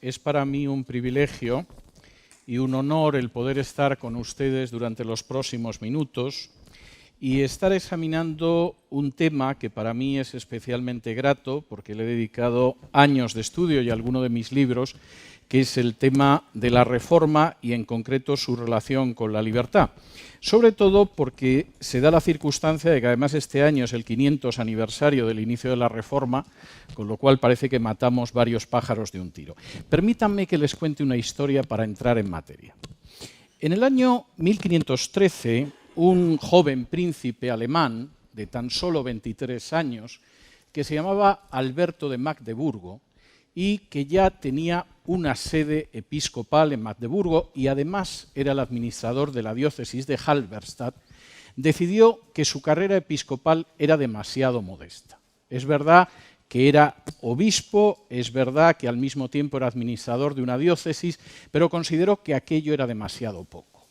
Es para mí un privilegio y un honor el poder estar con ustedes durante los próximos minutos y estar examinando un tema que para mí es especialmente grato porque le he dedicado años de estudio y alguno de mis libros, que es el tema de la Reforma y en concreto su relación con la libertad. Sobre todo porque se da la circunstancia de que además este año es el 500 aniversario del inicio de la Reforma, con lo cual parece que matamos varios pájaros de un tiro. Permítanme que les cuente una historia para entrar en materia. En el año 1513, un joven príncipe alemán de tan solo 23 años, que se llamaba Alberto de Magdeburgo, y que ya tenía una sede episcopal en Magdeburgo y además era el administrador de la diócesis de Halberstadt, decidió que su carrera episcopal era demasiado modesta. Es verdad que era obispo, es verdad que al mismo tiempo era administrador de una diócesis, pero consideró que aquello era demasiado poco.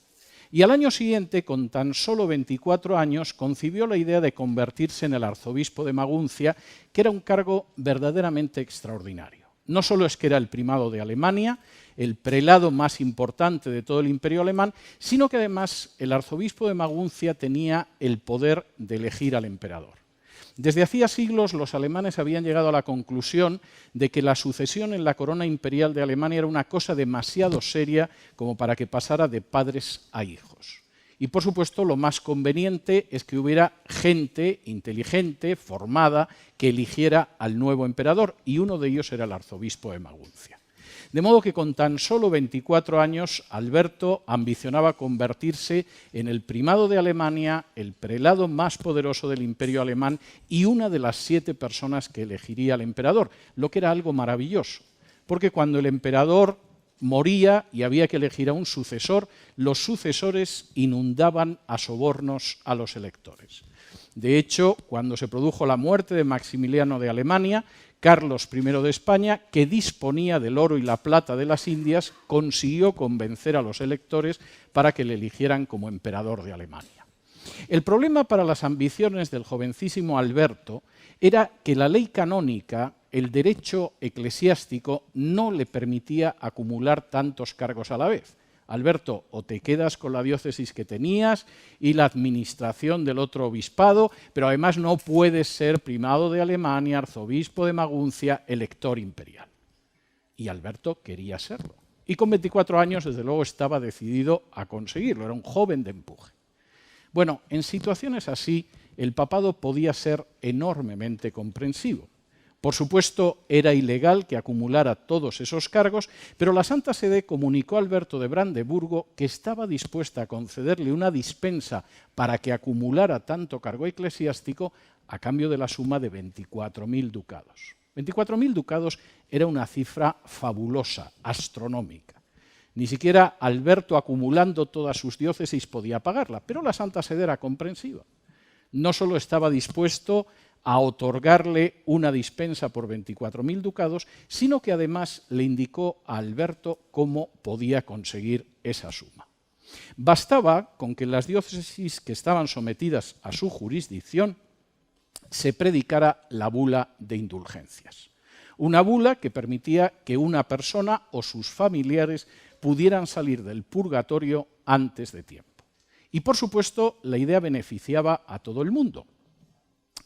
Y al año siguiente, con tan solo 24 años, concibió la idea de convertirse en el arzobispo de Maguncia, que era un cargo verdaderamente extraordinario. No solo es que era el primado de Alemania, el prelado más importante de todo el imperio alemán, sino que además el arzobispo de Maguncia tenía el poder de elegir al emperador. Desde hacía siglos los alemanes habían llegado a la conclusión de que la sucesión en la corona imperial de Alemania era una cosa demasiado seria como para que pasara de padres a hijos. Y por supuesto lo más conveniente es que hubiera gente inteligente, formada, que eligiera al nuevo emperador, y uno de ellos era el arzobispo de Maguncia. De modo que con tan solo 24 años, Alberto ambicionaba convertirse en el primado de Alemania, el prelado más poderoso del imperio alemán y una de las 7 personas que elegiría al emperador, lo que era algo maravilloso, porque cuando el emperador moría y había que elegir a un sucesor, los sucesores inundaban a sobornos a los electores. De hecho, cuando se produjo la muerte de Maximiliano de Alemania, Carlos I de España, que disponía del oro y la plata de las Indias, consiguió convencer a los electores para que le eligieran como emperador de Alemania. El problema para las ambiciones del jovencísimo Alberto era que la ley canónica, el derecho eclesiástico, no le permitía acumular tantos cargos a la vez. Alberto, o te quedas con la diócesis que tenías y la administración del otro obispado, pero además no puedes ser primado de Alemania, arzobispo de Maguncia, elector imperial. Y Alberto quería serlo. Y con 24 años, desde luego, estaba decidido a conseguirlo. Era un joven de empuje. Bueno, en situaciones así, el papado podía ser enormemente comprensivo. Por supuesto, era ilegal que acumulara todos esos cargos, pero la Santa Sede comunicó a Alberto de Brandeburgo que estaba dispuesta a concederle una dispensa para que acumulara tanto cargo eclesiástico a cambio de la suma de 24.000 ducados. 24.000 ducados era una cifra fabulosa, astronómica. Ni siquiera Alberto, acumulando todas sus diócesis, podía pagarla, pero la Santa Sede era comprensiva. No solo estaba dispuesto a otorgarle una dispensa por 24.000 ducados, sino que además le indicó a Alberto cómo podía conseguir esa suma. Bastaba con que en las diócesis que estaban sometidas a su jurisdicción se predicara la bula de indulgencias. Una bula que permitía que una persona o sus familiares pudieran salir del purgatorio antes de tiempo. Y por supuesto, la idea beneficiaba a todo el mundo.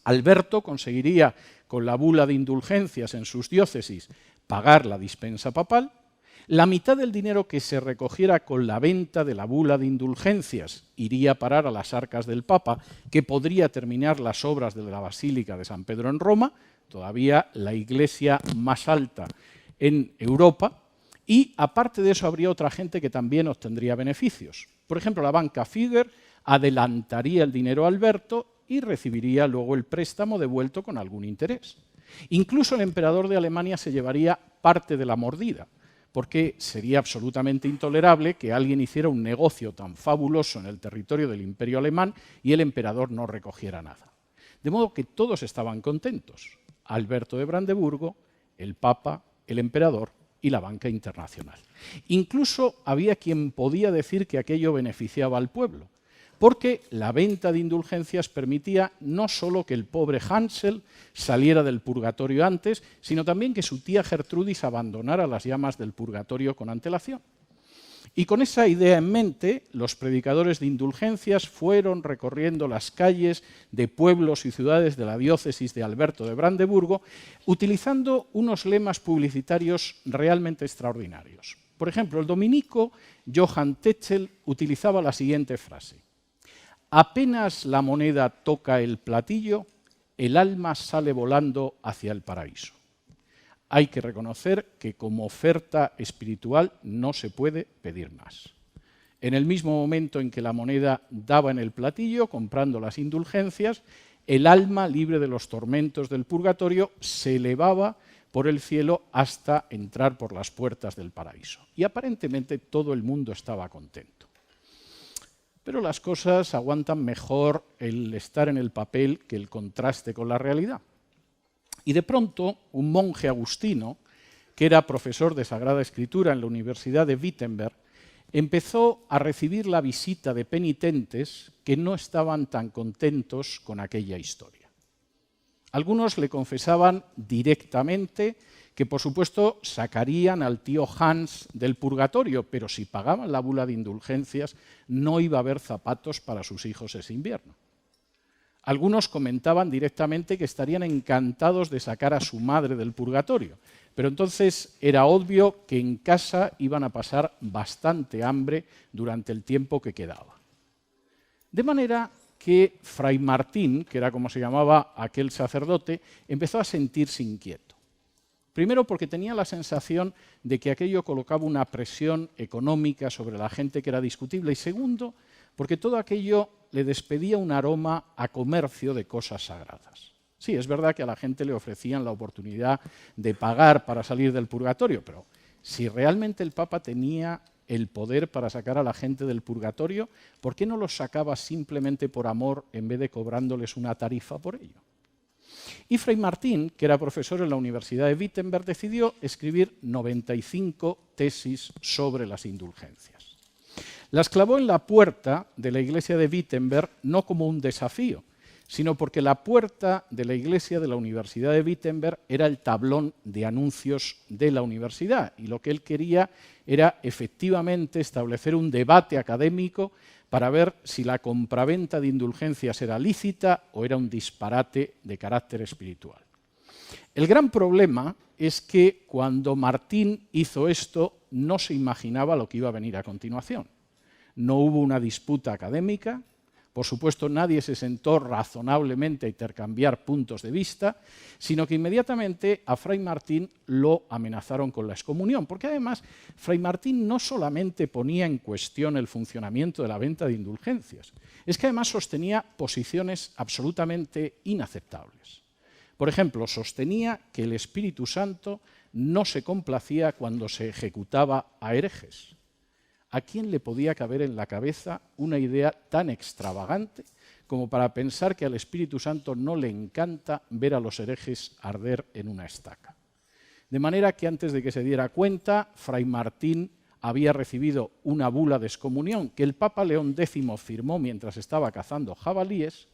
Alberto conseguiría, con la bula de indulgencias en sus diócesis, pagar la dispensa papal. La mitad del dinero que se recogiera con la venta de la bula de indulgencias iría a parar a las arcas del Papa, que podría terminar las obras de la Basílica de San Pedro en Roma, todavía la iglesia más alta en Europa, y aparte de eso habría otra gente que también obtendría beneficios. Por ejemplo, la banca Figuer adelantaría el dinero a Alberto y recibiría luego el préstamo devuelto con algún interés. Incluso el emperador de Alemania se llevaría parte de la mordida, porque sería absolutamente intolerable que alguien hiciera un negocio tan fabuloso en el territorio del imperio alemán y el emperador no recogiera nada. De modo que todos estaban contentos: Alberto de Brandeburgo, el Papa, el emperador y la banca internacional. Incluso había quien podía decir que aquello beneficiaba al pueblo, porque la venta de indulgencias permitía no solo que el pobre Hansel saliera del purgatorio antes, sino también que su tía Gertrudis abandonara las llamas del purgatorio con antelación. Y con esa idea en mente, los predicadores de indulgencias fueron recorriendo las calles de pueblos y ciudades de la diócesis de Alberto de Brandeburgo, utilizando unos lemas publicitarios realmente extraordinarios. Por ejemplo, el dominico Johann Tetzel utilizaba la siguiente frase: apenas la moneda toca el platillo, el alma sale volando hacia el paraíso. Hay que reconocer que como oferta espiritual no se puede pedir más. En el mismo momento en que la moneda daba en el platillo, comprando las indulgencias, el alma, libre de los tormentos del purgatorio, se elevaba por el cielo hasta entrar por las puertas del paraíso. Y aparentemente todo el mundo estaba contento. Pero las cosas aguantan mejor el estar en el papel que el contraste con la realidad. Y de pronto, un monje agustino, que era profesor de Sagrada Escritura en la Universidad de Wittenberg, empezó a recibir la visita de penitentes que no estaban tan contentos con aquella historia. Algunos le confesaban directamente que, por supuesto, sacarían al tío Hans del purgatorio, pero si pagaban la bula de indulgencias no iba a haber zapatos para sus hijos ese invierno. Algunos comentaban directamente que estarían encantados de sacar a su madre del purgatorio, pero entonces era obvio que en casa iban a pasar bastante hambre durante el tiempo que quedaba. De manera que Fray Martín, que era como se llamaba aquel sacerdote, empezó a sentirse inquieto. Primero porque tenía la sensación de que aquello colocaba una presión económica sobre la gente que era discutible, y segundo, porque todo aquello le despedía un aroma a comercio de cosas sagradas. Sí, es verdad que a la gente le ofrecían la oportunidad de pagar para salir del purgatorio, pero si realmente el Papa tenía el poder para sacar a la gente del purgatorio, ¿por qué no los sacaba simplemente por amor en vez de cobrándoles una tarifa por ello? Y Fray Martín, que era profesor en la Universidad de Wittenberg, decidió escribir 95 tesis sobre las indulgencias. Las clavó en la puerta de la iglesia de Wittenberg no como un desafío, sino porque la puerta de la iglesia de la Universidad de Wittenberg era el tablón de anuncios de la universidad, y lo que él quería era efectivamente establecer un debate académico para ver si la compraventa de indulgencias era lícita o era un disparate de carácter espiritual. El gran problema es que cuando Martín hizo esto no se imaginaba lo que iba a venir a continuación. No hubo una disputa académica, por supuesto nadie se sentó razonablemente a intercambiar puntos de vista, sino que inmediatamente a Fray Martín lo amenazaron con la excomunión, porque además Fray Martín no solamente ponía en cuestión el funcionamiento de la venta de indulgencias, es que además sostenía posiciones absolutamente inaceptables. Por ejemplo, sostenía que el Espíritu Santo no se complacía cuando se ejecutaba a herejes. ¿A quién le podía caber en la cabeza una idea tan extravagante como para pensar que al Espíritu Santo no le encanta ver a los herejes arder en una estaca? De manera que antes de que se diera cuenta, Fray Martín había recibido una bula de excomunión que el Papa León X firmó mientras estaba cazando jabalíes,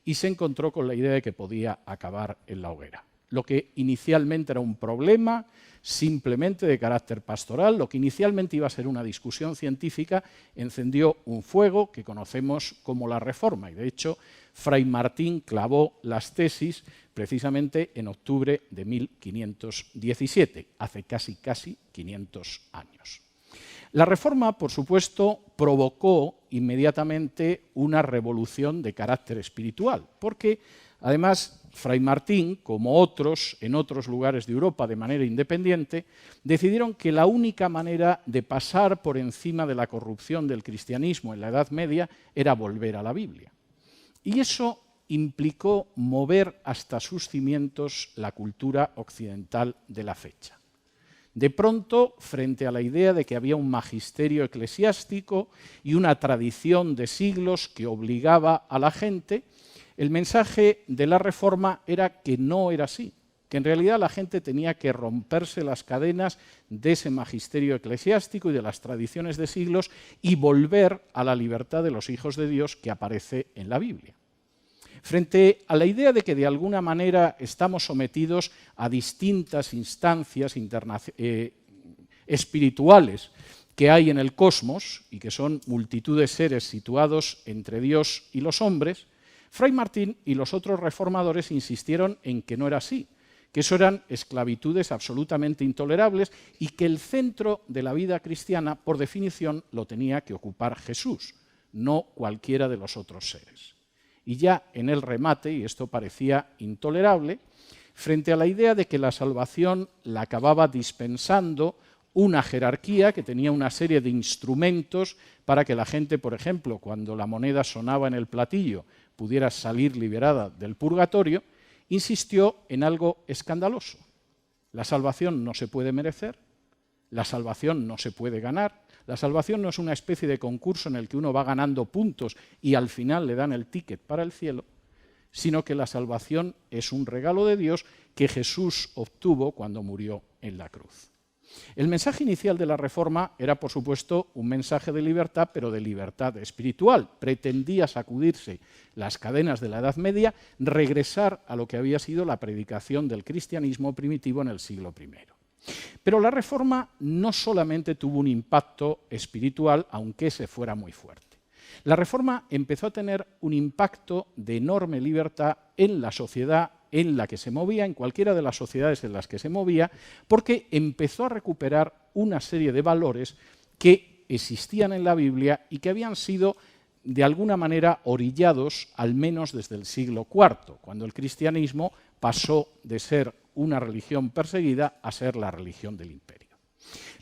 y se encontró con la idea de que podía acabar en la hoguera. Lo que inicialmente era un problema simplemente de carácter pastoral, lo que inicialmente iba a ser una discusión científica, encendió un fuego que conocemos como la Reforma, y de hecho Fray Martín clavó las tesis precisamente en octubre de 1517, hace casi 500 años. La Reforma, por supuesto, provocó inmediatamente una revolución de carácter espiritual, porque además Fray Martín, como otros en otros lugares de Europa de manera independiente, decidieron que la única manera de pasar por encima de la corrupción del cristianismo en la Edad Media era volver a la Biblia. Y eso implicó mover hasta sus cimientos la cultura occidental de la fecha. De pronto, frente a la idea de que había un magisterio eclesiástico y una tradición de siglos que obligaba a la gente, el mensaje de la Reforma era que no era así, que en realidad la gente tenía que romperse las cadenas de ese magisterio eclesiástico y de las tradiciones de siglos y volver a la libertad de los hijos de Dios que aparece en la Biblia. Frente a la idea de que de alguna manera estamos sometidos a distintas instancias espirituales que hay en el cosmos y que son multitud de seres situados entre Dios y los hombres, Fray Martín y los otros reformadores insistieron en que no era así, que eso eran esclavitudes absolutamente intolerables y que el centro de la vida cristiana, por definición, lo tenía que ocupar Jesús, no cualquiera de los otros seres. Y ya en el remate, y esto parecía intolerable, frente a la idea de que la salvación la acababa dispensando una jerarquía que tenía una serie de instrumentos para que la gente, por ejemplo, cuando la moneda sonaba en el platillo, pudiera salir liberada del purgatorio, insistió en algo escandaloso. La salvación no se puede merecer, la salvación no se puede ganar, la salvación no es una especie de concurso en el que uno va ganando puntos y al final le dan el ticket para el cielo, sino que la salvación es un regalo de Dios que Jesús obtuvo cuando murió en la cruz. El mensaje inicial de la Reforma era, por supuesto, un mensaje de libertad, pero de libertad espiritual. Pretendía sacudirse las cadenas de la Edad Media, regresar a lo que había sido la predicación del cristianismo primitivo en el siglo I. Pero la Reforma no solamente tuvo un impacto espiritual, aunque ese fuera muy fuerte. La Reforma empezó a tener un impacto de enorme libertad en la sociedad en la que se movía, en cualquiera de las sociedades en las que se movía, porque empezó a recuperar una serie de valores que existían en la Biblia y que habían sido de alguna manera orillados, al menos desde el siglo IV, cuando el cristianismo pasó de ser una religión perseguida a ser la religión del imperio.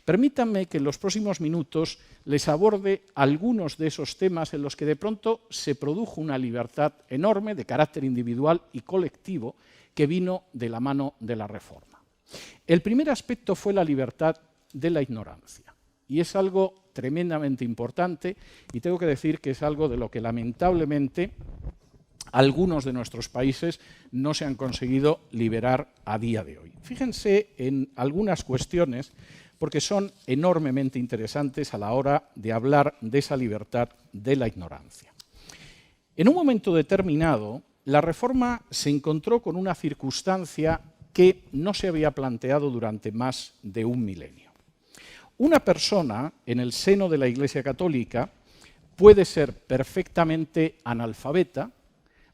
Permítanme que en los próximos minutos les aborde algunos de esos temas en los que de pronto se produjo una libertad enorme de carácter individual y colectivo que vino de la mano de la Reforma. El primer aspecto fue la libertad de la ignorancia, y es algo tremendamente importante, y tengo que decir que es algo de lo que lamentablemente algunos de nuestros países no se han conseguido liberar a día de hoy. Fíjense en algunas cuestiones porque son enormemente interesantes a la hora de hablar de esa libertad de la ignorancia. En un momento determinado, la Reforma se encontró con una circunstancia que no se había planteado durante más de un milenio. Una persona en el seno de la Iglesia Católica puede ser perfectamente analfabeta,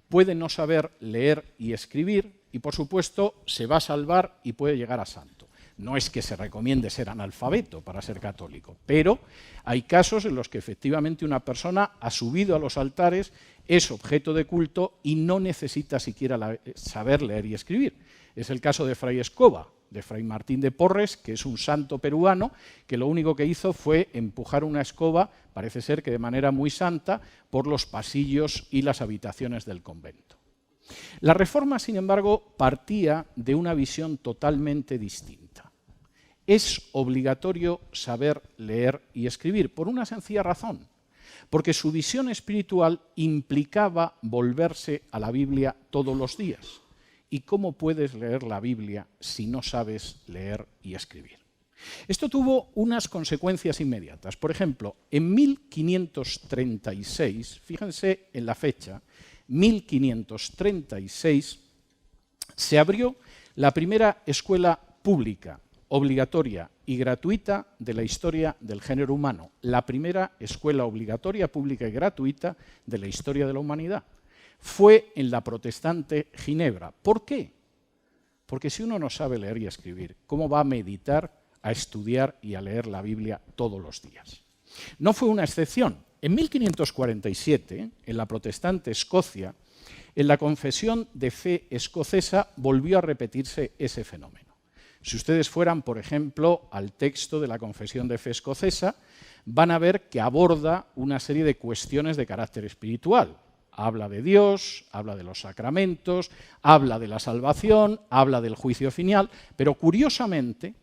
puede no saber leer y escribir y, por supuesto, se va a salvar y puede llegar a santo. No es que se recomiende ser analfabeto para ser católico, pero hay casos en los que efectivamente una persona ha subido a los altares, es objeto de culto y no necesita siquiera saber leer y escribir. Es el caso de Fray Escoba, de Fray Martín de Porres, que es un santo peruano, que lo único que hizo fue empujar una escoba, parece ser que de manera muy santa, por los pasillos y las habitaciones del convento. La Reforma, sin embargo, partía de una visión totalmente distinta. Es obligatorio saber leer y escribir, por una sencilla razón, porque su visión espiritual implicaba volverse a la Biblia todos los días. ¿Y cómo puedes leer la Biblia si no sabes leer y escribir? Esto tuvo unas consecuencias inmediatas. Por ejemplo, en 1536, fíjense en la fecha, 1536, se abrió la primera escuela pública, obligatoria y gratuita de la historia del género humano. La primera escuela obligatoria, pública y gratuita de la historia de la humanidad. Fue en la protestante Ginebra. ¿Por qué? Porque si uno no sabe leer y escribir, ¿cómo va a meditar, a estudiar y a leer la Biblia todos los días? No fue una excepción. En 1547, en la protestante Escocia, en la confesión de fe escocesa volvió a repetirse ese fenómeno. Si ustedes fueran, por ejemplo, al texto de la confesión de fe escocesa, van a ver que aborda una serie de cuestiones de carácter espiritual. Habla de Dios, habla de los sacramentos, habla de la salvación, habla del juicio final, pero curiosamente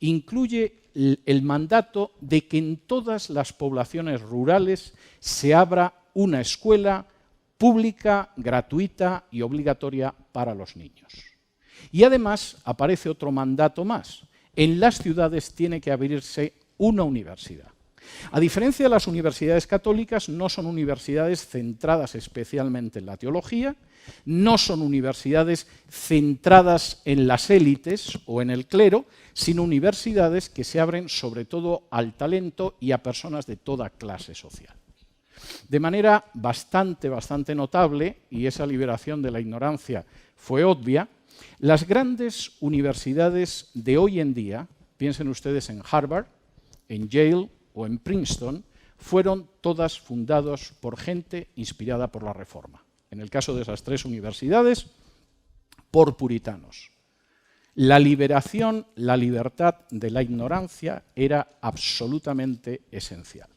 incluye el mandato de que en todas las poblaciones rurales se abra una escuela pública, gratuita y obligatoria para los niños. Y además aparece otro mandato más. En las ciudades tiene que abrirse una universidad. A diferencia de las universidades católicas, no son universidades centradas especialmente en la teología, no son universidades centradas en las élites o en el clero, sino universidades que se abren sobre todo al talento y a personas de toda clase social. De manera bastante notable, y esa liberación de la ignorancia fue obvia, las grandes universidades de hoy en día, piensen ustedes en Harvard, en Yale o en Princeton, fueron todas fundadas por gente inspirada por la Reforma. En el caso de esas tres universidades, por puritanos. La liberación, la libertad de la ignorancia era absolutamente esencial.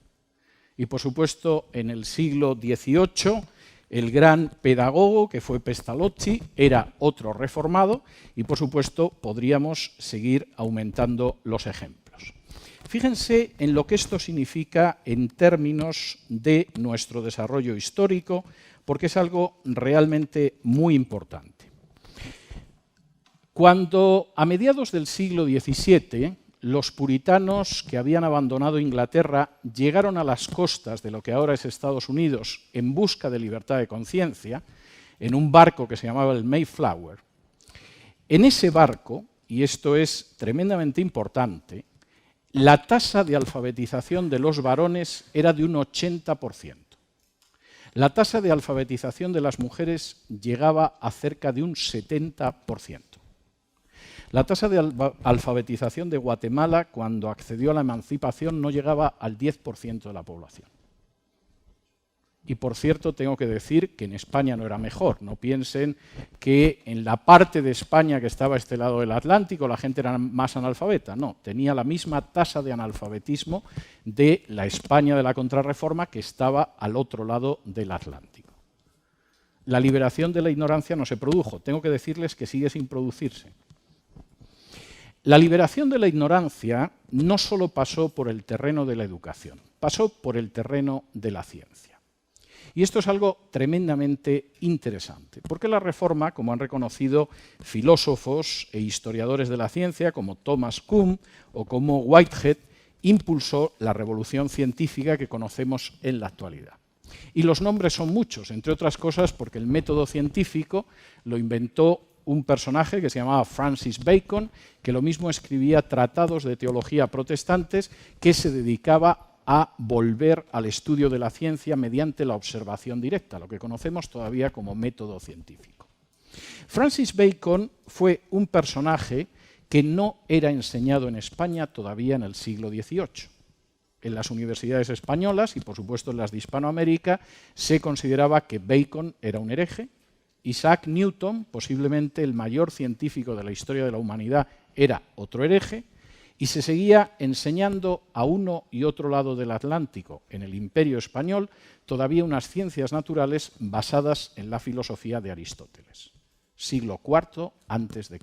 Y por supuesto, en el siglo XVIII, el gran pedagogo, que fue Pestalozzi, era otro reformado y, por supuesto, podríamos seguir aumentando los ejemplos. Fíjense en lo que esto significa en términos de nuestro desarrollo histórico, porque es algo realmente muy importante. Cuando a mediados del siglo XVII los puritanos que habían abandonado Inglaterra llegaron a las costas de lo que ahora es Estados Unidos en busca de libertad de conciencia, en un barco que se llamaba el Mayflower, en ese barco, y esto es tremendamente importante, la tasa de alfabetización de los varones era de un 80%. La tasa de alfabetización de las mujeres llegaba a cerca de un 70%. La tasa de alfabetización de Guatemala, cuando accedió a la emancipación, no llegaba al 10% de la población. Y, por cierto, tengo que decir que en España no era mejor. No piensen que en la parte de España que estaba a este lado del Atlántico la gente era más analfabeta. No, tenía la misma tasa de analfabetismo de la España de la Contrarreforma que estaba al otro lado del Atlántico. La liberación de la ignorancia no se produjo. Tengo que decirles que sigue sin producirse. La liberación de la ignorancia no solo pasó por el terreno de la educación, pasó por el terreno de la ciencia. Y esto es algo tremendamente interesante, porque la Reforma, como han reconocido filósofos e historiadores de la ciencia, como Thomas Kuhn o como Whitehead, impulsó la revolución científica que conocemos en la actualidad. Y los nombres son muchos, entre otras cosas porque el método científico lo inventó un personaje que se llamaba Francis Bacon, que lo mismo escribía tratados de teología protestantes, que se dedicaba a volver al estudio de la ciencia mediante la observación directa, lo que conocemos todavía como método científico. Francis Bacon fue un personaje que no era enseñado en España todavía en el siglo XVIII. En las universidades españolas y, por supuesto, en las de Hispanoamérica, se consideraba que Bacon era un hereje. Isaac Newton, posiblemente el mayor científico de la historia de la humanidad, era otro hereje, y se seguía enseñando a uno y otro lado del Atlántico, en el Imperio Español, todavía unas ciencias naturales basadas en la filosofía de Aristóteles, siglo IV a.C.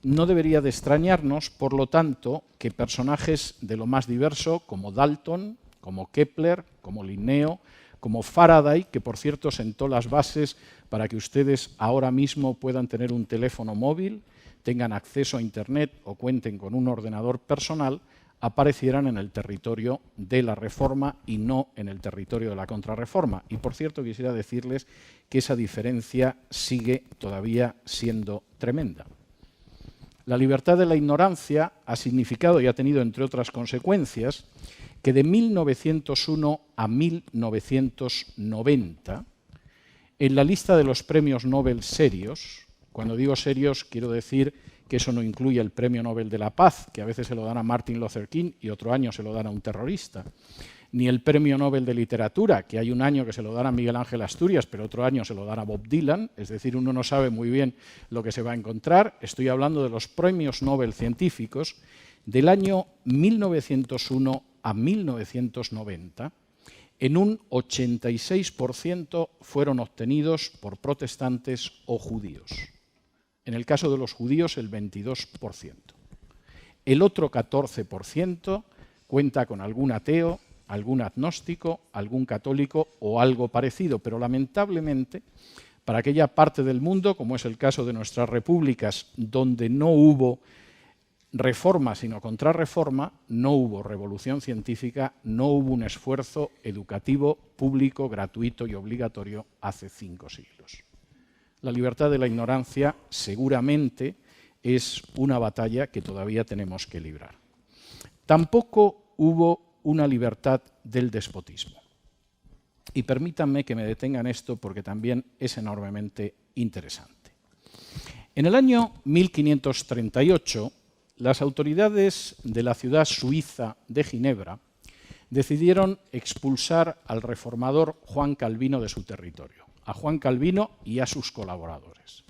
No debería de extrañarnos, por lo tanto, que personajes de lo más diverso, como Dalton, como Kepler, como Linneo, como Faraday, que por cierto sentó las bases para que ustedes ahora mismo puedan tener un teléfono móvil, tengan acceso a Internet o cuenten con un ordenador personal, aparecieran en el territorio de la Reforma y no en el territorio de la Contrarreforma. Y por cierto quisiera decirles que esa diferencia sigue todavía siendo tremenda. La libertad de la ignorancia ha significado y ha tenido, entre otras consecuencias, que de 1901 a 1990, en la lista de los premios Nobel serios, cuando digo serios quiero decir que eso no incluye el Premio Nobel de la Paz, que a veces se lo dan a Martin Luther King y otro año se lo dan a un terrorista, ni el Premio Nobel de Literatura, que hay un año que se lo dan a Miguel Ángel Asturias, pero otro año se lo dan a Bob Dylan, es decir, uno no sabe muy bien lo que se va a encontrar. Estoy hablando de los premios Nobel científicos del año 1901 a 1990, en un 86% fueron obtenidos por protestantes o judíos. En el caso de los judíos, el 22%. El otro 14% cuenta con algún ateo, algún agnóstico, algún católico o algo parecido, pero lamentablemente Para aquella parte del mundo, como es el caso de nuestras repúblicas, donde no hubo reforma sino contrarreforma, no hubo revolución científica, no hubo un esfuerzo educativo público, gratuito y obligatorio hace 5 siglos. La libertad de la ignorancia seguramente es una batalla que todavía tenemos que librar. Tampoco hubo una libertad del despotismo. Y permítanme que me detenga en esto porque también es enormemente interesante. En el año 1538, las autoridades de la ciudad suiza de Ginebra decidieron expulsar al reformador Juan Calvino de su territorio, a Juan Calvino y a sus colaboradores.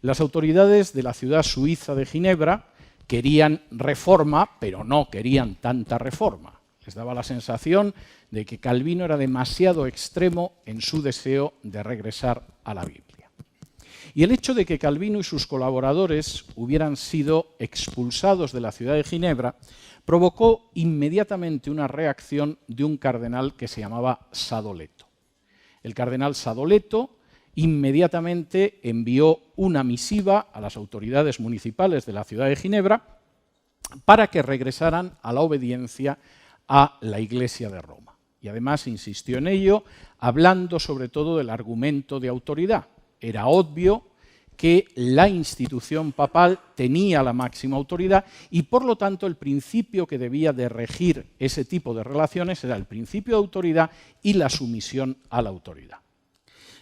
Las autoridades de la ciudad suiza de Ginebra querían reforma, pero no querían tanta reforma. Les daba la sensación de que Calvino era demasiado extremo en su deseo de regresar a la Biblia. Y el hecho de que Calvino y sus colaboradores hubieran sido expulsados de la ciudad de Ginebra provocó inmediatamente una reacción de un cardenal que se llamaba Sadoleto. El cardenal Sadoleto inmediatamente envió una misiva a las autoridades municipales de la ciudad de Ginebra para que regresaran a la obediencia a la Iglesia de Roma. Y además insistió en ello, hablando sobre todo del argumento de autoridad. Era obvio que la institución papal tenía la máxima autoridad y, por lo tanto, el principio que debía de regir ese tipo de relaciones era el principio de autoridad y la sumisión a la autoridad.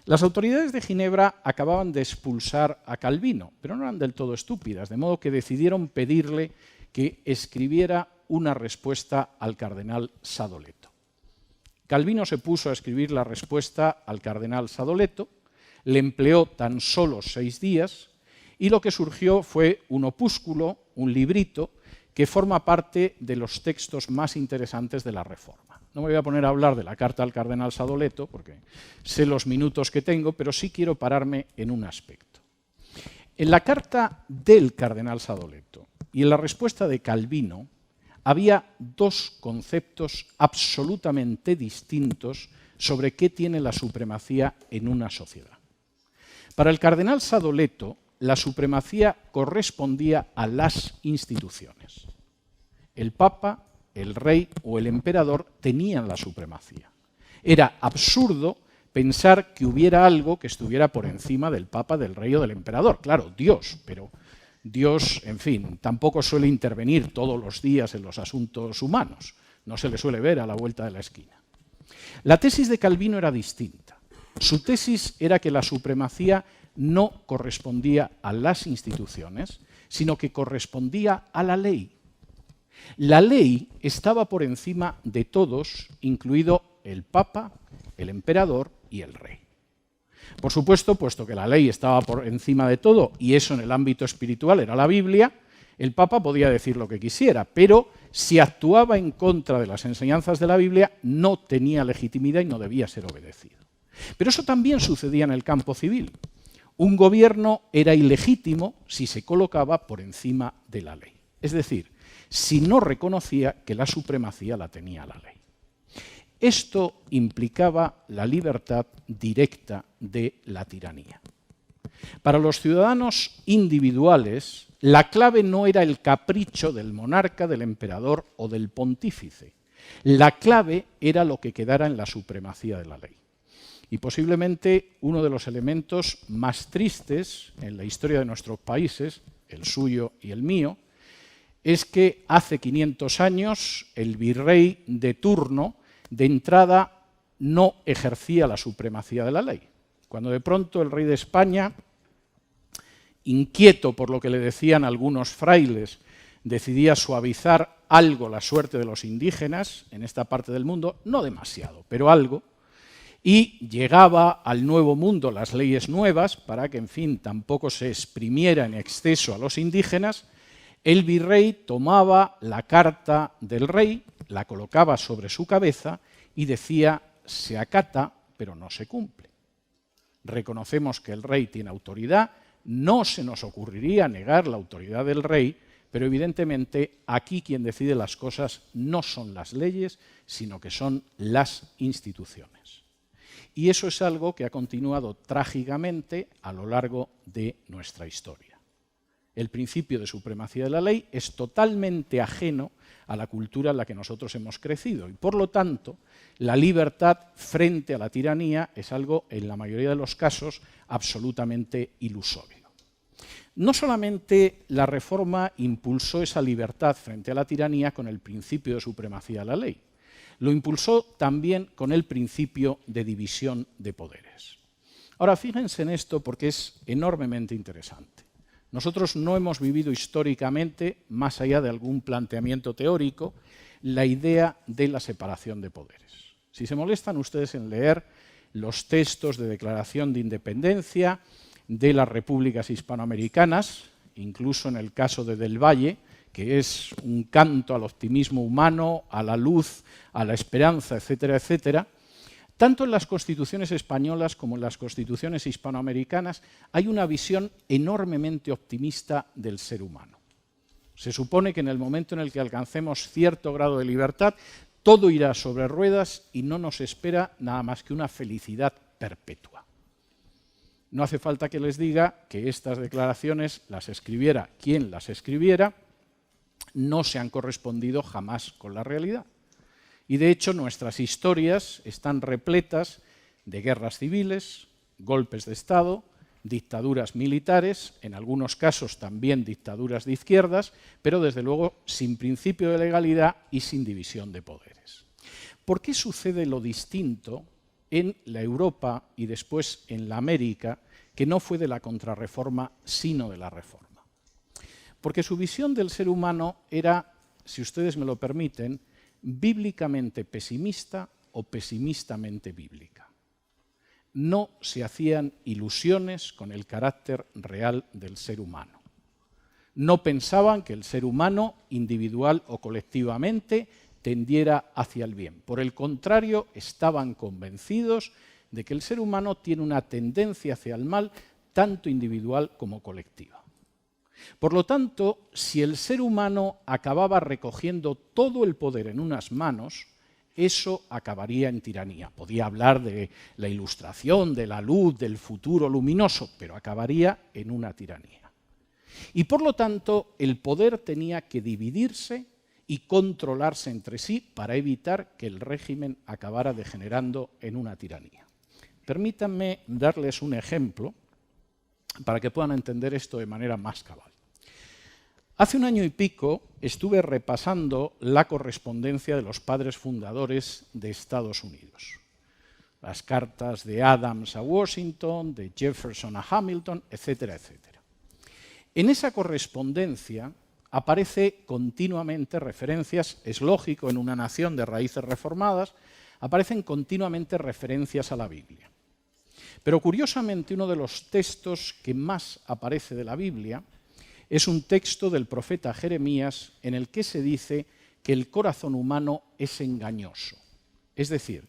Las autoridades de Ginebra acababan de expulsar a Calvino, pero no eran del todo estúpidas, de modo que decidieron pedirle que escribiera una respuesta al cardenal Sadoleto. Calvino se puso a escribir la respuesta al cardenal Sadoleto, le empleó tan solo 6 días y lo que surgió fue un opúsculo, un librito, que forma parte de los textos más interesantes de la Reforma. No me voy a poner a hablar de la carta al cardenal Sadoleto, porque sé los minutos que tengo, pero sí quiero pararme en un aspecto. En la carta del cardenal Sadoleto y en la respuesta de Calvino había 2 conceptos absolutamente distintos sobre qué tiene la supremacía en una sociedad. Para el cardenal Sadoleto, la supremacía correspondía a las instituciones. El Papa, el Rey o el Emperador tenían la supremacía. Era absurdo pensar que hubiera algo que estuviera por encima del Papa, del Rey o del Emperador. Claro, Dios, pero Dios, en fin, tampoco suele intervenir todos los días en los asuntos humanos. No se le suele ver a la vuelta de la esquina. La tesis de Calvino era distinta. Su tesis era que la supremacía no correspondía a las instituciones, sino que correspondía a la ley. La ley estaba por encima de todos, incluido el Papa, el Emperador y el Rey. Por supuesto, puesto que la ley estaba por encima de todo, y eso en el ámbito espiritual era la Biblia, el Papa podía decir lo que quisiera, pero si actuaba en contra de las enseñanzas de la Biblia, no tenía legitimidad y no debía ser obedecido. Pero eso también sucedía en el campo civil. Un gobierno era ilegítimo si se colocaba por encima de la ley. Es decir, si no reconocía que la supremacía la tenía la ley. Esto implicaba la libertad directa de la tiranía. Para los ciudadanos individuales, la clave no era el capricho del monarca, del emperador o del pontífice. La clave era lo que quedara en la supremacía de la ley. Y posiblemente uno de los elementos más tristes en la historia de nuestros países, el suyo y el mío, es que hace 500 años el virrey de turno de entrada no ejercía la supremacía de la ley. Cuando de pronto el rey de España, inquieto por lo que le decían algunos frailes, decidía suavizar algo la suerte de los indígenas en esta parte del mundo, no demasiado, pero algo, y llegaba al Nuevo Mundo las leyes nuevas para que, en fin, tampoco se exprimiera en exceso a los indígenas, el virrey tomaba la carta del rey, la colocaba sobre su cabeza y decía: se acata, pero no se cumple. Reconocemos que el rey tiene autoridad, no se nos ocurriría negar la autoridad del rey, pero evidentemente aquí quien decide las cosas no son las leyes, sino que son las instituciones. Y eso es algo que ha continuado trágicamente a lo largo de nuestra historia. El principio de supremacía de la ley es totalmente ajeno a la cultura en la que nosotros hemos crecido y, por lo tanto, la libertad frente a la tiranía es algo, en la mayoría de los casos, absolutamente ilusorio. No solamente la Reforma impulsó esa libertad frente a la tiranía con el principio de supremacía de la ley, lo impulsó también con el principio de división de poderes. Ahora, fíjense en esto porque es enormemente interesante. Nosotros no hemos vivido históricamente, más allá de algún planteamiento teórico, la idea de la separación de poderes. Si se molestan ustedes en leer los textos de declaración de independencia de las repúblicas hispanoamericanas, incluso en el caso de Del Valle, que es un canto al optimismo humano, a la luz, a la esperanza, etcétera, etcétera, tanto en las constituciones españolas como en las constituciones hispanoamericanas hay una visión enormemente optimista del ser humano. Se supone que en el momento en el que alcancemos cierto grado de libertad, todo irá sobre ruedas y no nos espera nada más que una felicidad perpetua. No hace falta que les diga que estas declaraciones las escribiera quien las escribiera, no se han correspondido jamás con la realidad. Y de hecho nuestras historias están repletas de guerras civiles, golpes de Estado, dictaduras militares, en algunos casos también dictaduras de izquierdas, pero desde luego sin principio de legalidad y sin división de poderes. ¿Por qué sucede lo distinto en la Europa y después en la América, que no fue de la contrarreforma, sino de la reforma? Porque su visión del ser humano era, si ustedes me lo permiten, bíblicamente pesimista o pesimistamente bíblica. No se hacían ilusiones con el carácter real del ser humano. No pensaban que el ser humano, individual o colectivamente, tendiera hacia el bien. Por el contrario, estaban convencidos de que el ser humano tiene una tendencia hacia el mal, tanto individual como colectiva. Por lo tanto, si el ser humano acababa recogiendo todo el poder en unas manos, eso acabaría en tiranía. Podía hablar de la ilustración, de la luz, del futuro luminoso, pero acabaría en una tiranía. Y por lo tanto, el poder tenía que dividirse y controlarse entre sí para evitar que el régimen acabara degenerando en una tiranía. Permítanme darles un ejemplo para que puedan entender esto de manera más cabal. Hace un año y pico estuve repasando la correspondencia de los padres fundadores de Estados Unidos. Las cartas de Adams a Washington, de Jefferson a Hamilton, etcétera, etcétera. En esa correspondencia aparece continuamente referencias, es lógico en una nación de raíces reformadas, aparecen continuamente referencias a la Biblia. Pero curiosamente uno de los textos que más aparece de la Biblia es un texto del profeta Jeremías en el que se dice que el corazón humano es engañoso, es decir,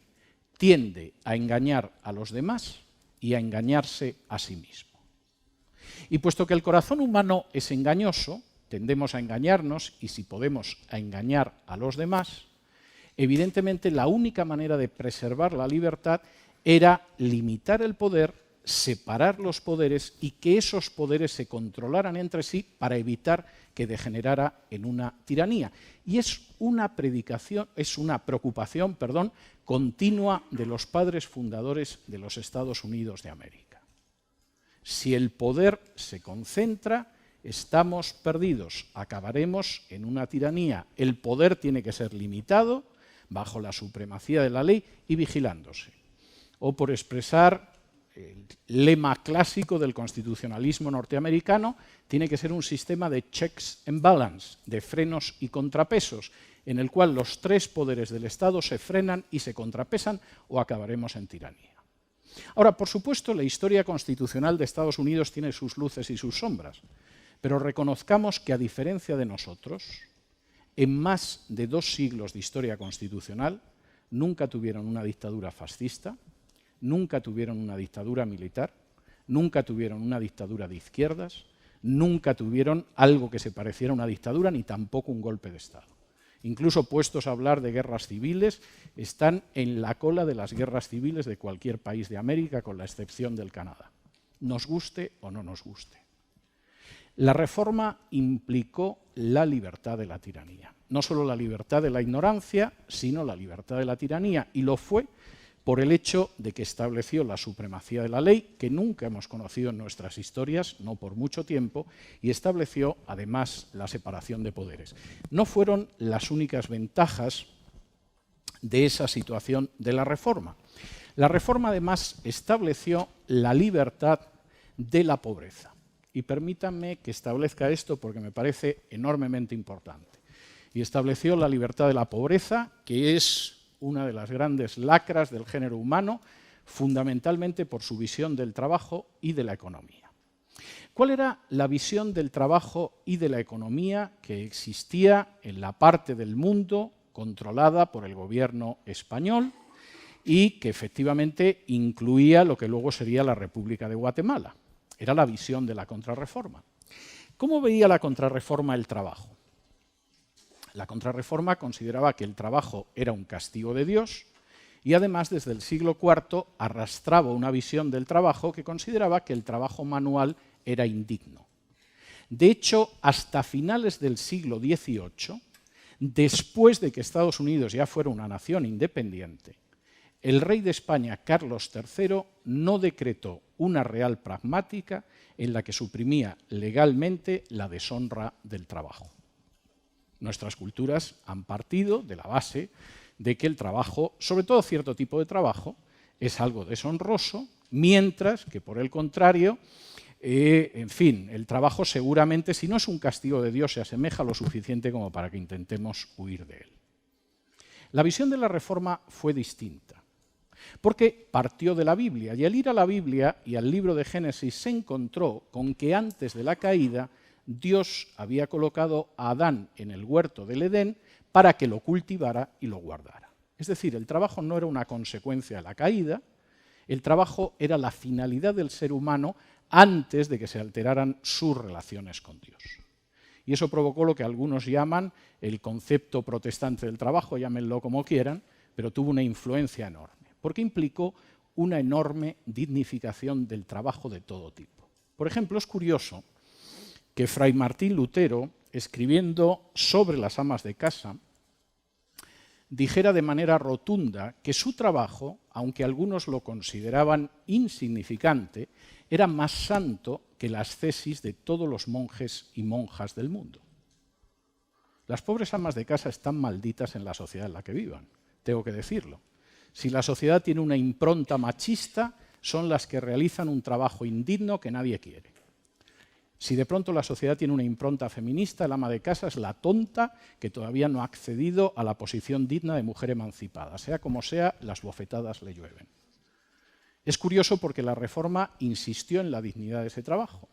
tiende a engañar a los demás y a engañarse a sí mismo. Y puesto que el corazón humano es engañoso, tendemos a engañarnos y si podemos a engañar a los demás, evidentemente la única manera de preservar la libertad era limitar el poder, separar los poderes y que esos poderes se controlaran entre sí para evitar que degenerara en una tiranía. Y es una preocupación continua de los padres fundadores de los Estados Unidos de América. Si el poder se concentra, estamos perdidos, acabaremos en una tiranía. El poder tiene que ser limitado bajo la supremacía de la ley y vigilándose. O por expresar el lema clásico del constitucionalismo norteamericano, tiene que ser un sistema de checks and balance, de frenos y contrapesos, en el cual los tres poderes del Estado se frenan y se contrapesan o acabaremos en tiranía. Ahora, por supuesto, la historia constitucional de Estados Unidos tiene sus luces y sus sombras, pero reconozcamos que, a diferencia de nosotros, en más de 2 siglos de historia constitucional, nunca tuvieron una dictadura fascista, nunca tuvieron una dictadura militar, nunca tuvieron una dictadura de izquierdas, nunca tuvieron algo que se pareciera a una dictadura ni tampoco un golpe de Estado. incluso puestos a hablar de guerras civiles, están en la cola de las guerras civiles de cualquier país de América, con la excepción del Canadá, nos guste o no nos guste. La reforma implicó la libertad de la tiranía, no solo la libertad de la ignorancia, sino la libertad de la tiranía, y lo fue por el hecho de que estableció la supremacía de la ley, que nunca hemos conocido en nuestras historias, no por mucho tiempo, y estableció además la separación de poderes. No fueron las únicas ventajas de esa situación de la reforma. La reforma además estableció la libertad de la pobreza. Y permítanme que establezca esto porque me parece enormemente importante. Y estableció la libertad de la pobreza, que es una de las grandes lacras del género humano, fundamentalmente por su visión del trabajo y de la economía. ¿Cuál era la visión del trabajo y de la economía que existía en la parte del mundo controlada por el gobierno español y que efectivamente incluía lo que luego sería la República de Guatemala? Era la visión de la contrarreforma. ¿Cómo veía la contrarreforma el trabajo? La contrarreforma consideraba que el trabajo era un castigo de Dios y además desde el siglo IV arrastraba una visión del trabajo que consideraba que el trabajo manual era indigno. De hecho, hasta finales del siglo XVIII, después de que Estados Unidos ya fuera una nación independiente, el rey de España, Carlos III, no decretó una real pragmática en la que suprimía legalmente la deshonra del trabajo. Nuestras culturas han partido de la base de que el trabajo, sobre todo cierto tipo de trabajo, es algo deshonroso, mientras que, por el contrario, en fin, el trabajo seguramente, si no es un castigo de Dios, se asemeja lo suficiente como para que intentemos huir de él. La visión de la reforma fue distinta, porque partió de la Biblia, y al ir a la Biblia y al libro de Génesis se encontró con que antes de la caída Dios había colocado a Adán en el huerto del Edén para que lo cultivara y lo guardara. Es decir, el trabajo no era una consecuencia de la caída, el trabajo era la finalidad del ser humano antes de que se alteraran sus relaciones con Dios. Y eso provocó lo que algunos llaman el concepto protestante del trabajo, llámenlo como quieran, pero tuvo una influencia enorme, porque implicó una enorme dignificación del trabajo de todo tipo. Por ejemplo, es curioso que Fray Martín Lutero, escribiendo sobre las amas de casa, dijera de manera rotunda que su trabajo, aunque algunos lo consideraban insignificante, era más santo que la ascesis de todos los monjes y monjas del mundo. Las pobres amas de casa están malditas en la sociedad en la que vivan, tengo que decirlo. Si la sociedad tiene una impronta machista, son las que realizan un trabajo indigno que nadie quiere. Si de pronto la sociedad tiene una impronta feminista, el ama de casa es la tonta que todavía no ha accedido a la posición digna de mujer emancipada. Sea como sea, las bofetadas le llueven. Es curioso porque la reforma insistió en la dignidad de ese trabajo.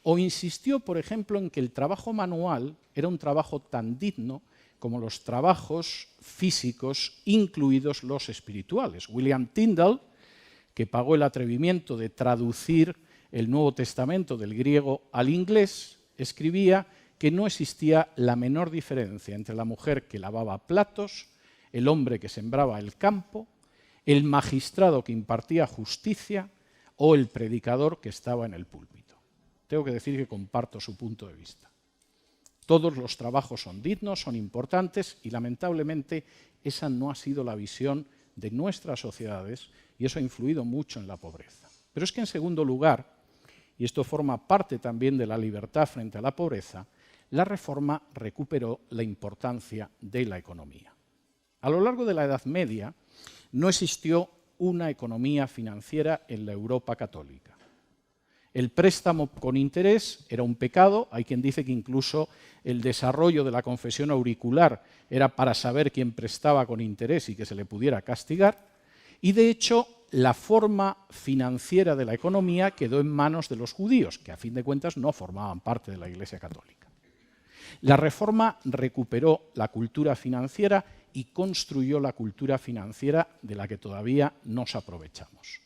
O insistió, por ejemplo, en que el trabajo manual era un trabajo tan digno como los trabajos físicos, incluidos los espirituales. William Tyndale, que pagó el atrevimiento de traducir el Nuevo Testamento del griego al inglés, escribía que no existía la menor diferencia entre la mujer que lavaba platos, el hombre que sembraba el campo, el magistrado que impartía justicia o el predicador que estaba en el púlpito. Tengo que decir que comparto su punto de vista. Todos los trabajos son dignos, son importantes y lamentablemente esa no ha sido la visión de nuestras sociedades y eso ha influido mucho en la pobreza. Pero es que en segundo lugar, y esto forma parte también de la libertad frente a la pobreza, la reforma recuperó la importancia de la economía. A lo largo de la Edad Media no existió una economía financiera en la Europa católica. El préstamo con interés era un pecado, hay quien dice que incluso el desarrollo de la confesión auricular era para saber quién prestaba con interés y que se le pudiera castigar, y de hecho la forma financiera de la economía quedó en manos de los judíos, que a fin de cuentas no formaban parte de la Iglesia católica. La reforma recuperó la cultura financiera y construyó la cultura financiera de la que todavía nos aprovechamos.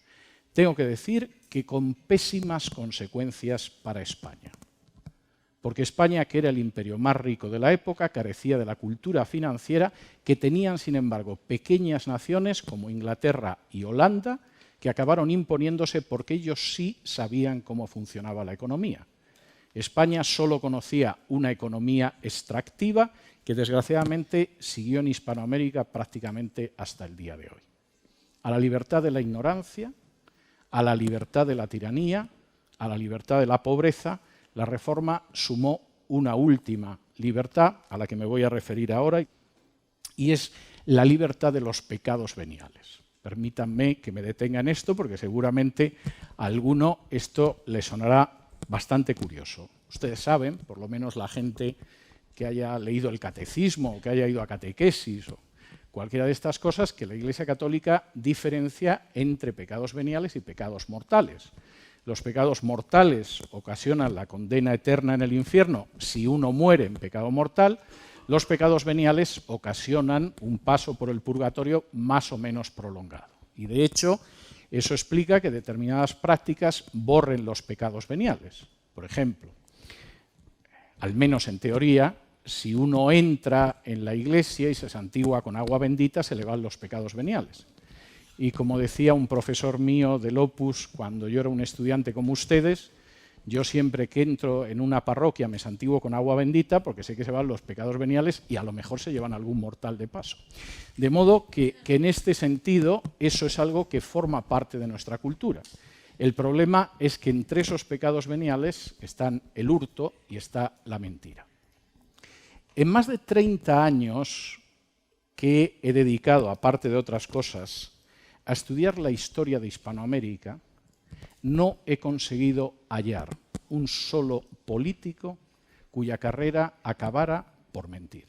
Tengo que decir que con pésimas consecuencias para España. porque España, que era el imperio más rico de la época, carecía de la cultura financiera que tenían, sin embargo, pequeñas naciones como Inglaterra y Holanda, que acabaron imponiéndose porque ellos sí sabían cómo funcionaba la economía. España solo conocía una economía extractiva que desgraciadamente siguió en Hispanoamérica prácticamente hasta el día de hoy. A la libertad de la ignorancia, a la libertad de la tiranía, a la libertad de la pobreza, la reforma sumó una última libertad, a la que me voy a referir ahora, y es la libertad de los pecados veniales. Permítanme que me detenga en esto, porque seguramente a alguno esto le sonará bastante curioso. Ustedes saben, por lo menos la gente que haya leído el catecismo o que haya ido a catequesis o cualquiera de estas cosas, que la Iglesia Católica diferencia entre pecados veniales y pecados mortales. Los pecados mortales ocasionan la condena eterna en el infierno si uno muere en pecado mortal. Los pecados veniales ocasionan un paso por el purgatorio más o menos prolongado. Y de hecho, eso explica que determinadas prácticas borren los pecados veniales. Por ejemplo, al menos en teoría, si uno entra en la iglesia y se santigua con agua bendita, se le van los pecados veniales. Y como decía un profesor mío del Opus cuando yo era un estudiante como ustedes, yo siempre que entro en una parroquia me santiguo con agua bendita porque sé que se van los pecados veniales y a lo mejor se llevan algún mortal de paso. De modo que en este sentido eso es algo que forma parte de nuestra cultura. El problema es que entre esos pecados veniales están el hurto y está la mentira. En más de 30 años que he dedicado, aparte de otras cosas, a estudiar la historia de Hispanoamérica, no he conseguido hallar un solo político cuya carrera acabara por mentir.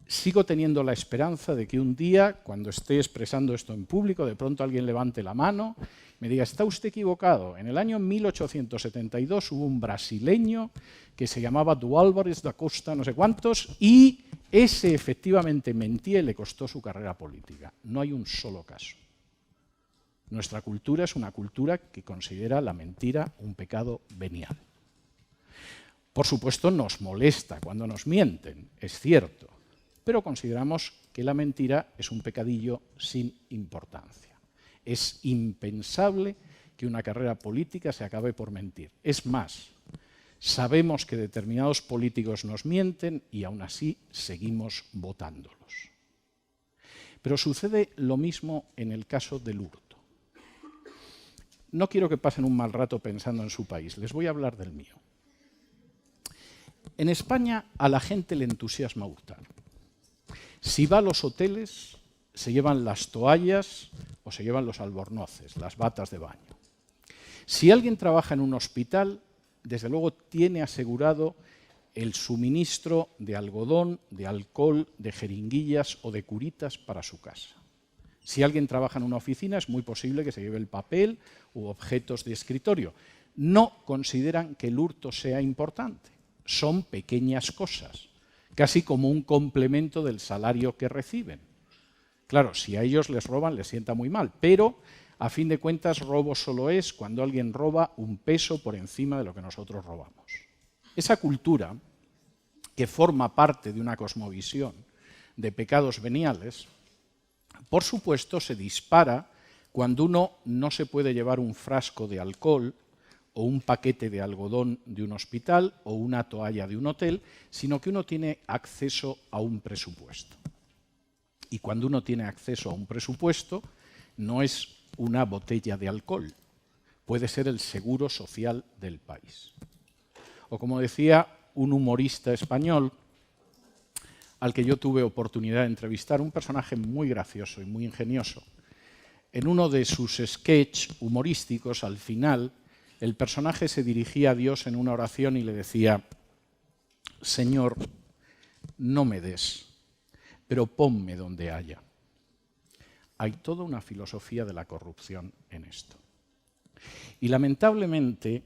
Sigo teniendo la esperanza de que un día, cuando esté expresando esto en público, de pronto alguien levante la mano y me diga, está usted equivocado. En el año 1872 hubo un brasileño que se llamaba Du Álvares da Costa, no sé cuántos, y ese efectivamente mentía y le costó su carrera política. No hay un solo caso. Nuestra cultura es una cultura que considera la mentira un pecado venial. Por supuesto, nos molesta cuando nos mienten, es cierto, pero consideramos que la mentira es un pecadillo sin importancia. Es impensable que una carrera política se acabe por mentir. Es más, sabemos que determinados políticos nos mienten y aún así seguimos votándolos. Pero sucede lo mismo en el caso del hurto. No quiero que pasen un mal rato pensando en su país, les voy a hablar del mío. En España a la gente le entusiasma hurtar. Si va a los hoteles, se llevan las toallas o se llevan los albornoces, las batas de baño. Si alguien trabaja en un hospital, desde luego tiene asegurado el suministro de algodón, de alcohol, de jeringuillas o de curitas para su casa. Si alguien trabaja en una oficina, es muy posible que se lleve el papel u objetos de escritorio. No consideran que el hurto sea importante. Son pequeñas cosas, casi como un complemento del salario que reciben. Claro, si a ellos les roban, les sienta muy mal, pero a fin de cuentas robo solo es cuando alguien roba un peso por encima de lo que nosotros robamos. Esa cultura, que forma parte de una cosmovisión de pecados veniales, por supuesto se dispara cuando uno no se puede llevar un frasco de alcohol o un paquete de algodón de un hospital o una toalla de un hotel, sino que uno tiene acceso a un presupuesto. Y cuando uno tiene acceso a un presupuesto, no es una botella de alcohol, puede ser el seguro social del país. O como decía un humorista español al que yo tuve oportunidad de entrevistar, un personaje muy gracioso y muy ingenioso. En uno de sus sketches humorísticos, al final, el personaje se dirigía a Dios en una oración y le decía: Señor, no me des, pero ponme donde haya. Hay toda una filosofía de la corrupción en esto. Y lamentablemente,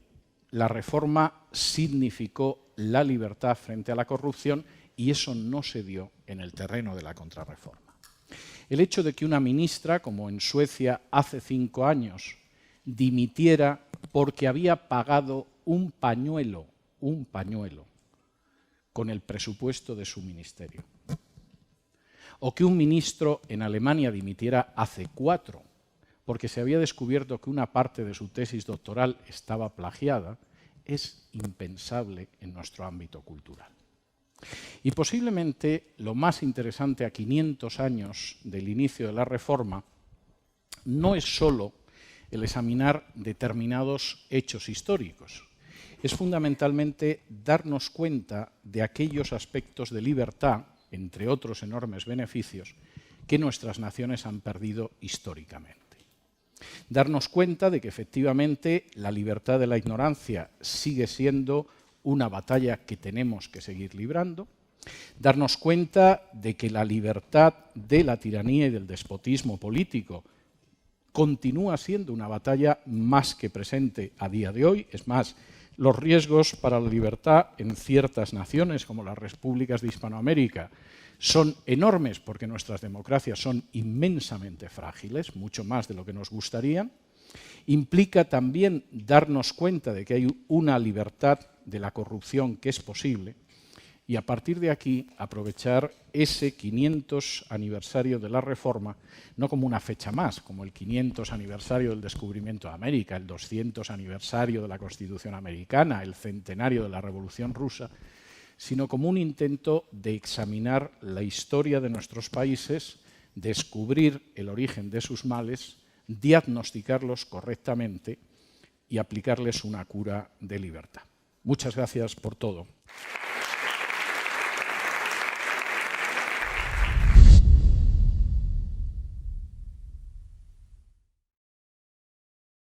la reforma significó la libertad frente a la corrupción y eso no se dio en el terreno de la contrarreforma. El hecho de que una ministra, como en Suecia hace 5 años, dimitiera porque había pagado un pañuelo con el presupuesto de su ministerio. O que un ministro en Alemania dimitiera hace 4, porque se había descubierto que una parte de su tesis doctoral estaba plagiada, es impensable en nuestro ámbito cultural. Y posiblemente lo más interesante a 500 años del inicio de la Reforma no es solo el examinar determinados hechos históricos, es fundamentalmente darnos cuenta de aquellos aspectos de libertad, entre otros enormes beneficios, que nuestras naciones han perdido históricamente. Darnos cuenta de que efectivamente la libertad de la ignorancia sigue siendo una batalla que tenemos que seguir librando, darnos cuenta de que la libertad de la tiranía y del despotismo político continúa siendo una batalla más que presente a día de hoy. Es más, los riesgos para la libertad en ciertas naciones, como las repúblicas de Hispanoamérica, son enormes porque nuestras democracias son inmensamente frágiles, mucho más de lo que nos gustaría. Implica también darnos cuenta de que hay una libertad de la corrupción que es posible y a partir de aquí aprovechar ese 500 aniversario de la Reforma no como una fecha más, como el 500 aniversario del descubrimiento de América, el 200 aniversario de la Constitución americana, el centenario de la Revolución rusa, sino como un intento de examinar la historia de nuestros países, descubrir el origen de sus males, diagnosticarlos correctamente y aplicarles una cura de libertad. Muchas gracias por todo.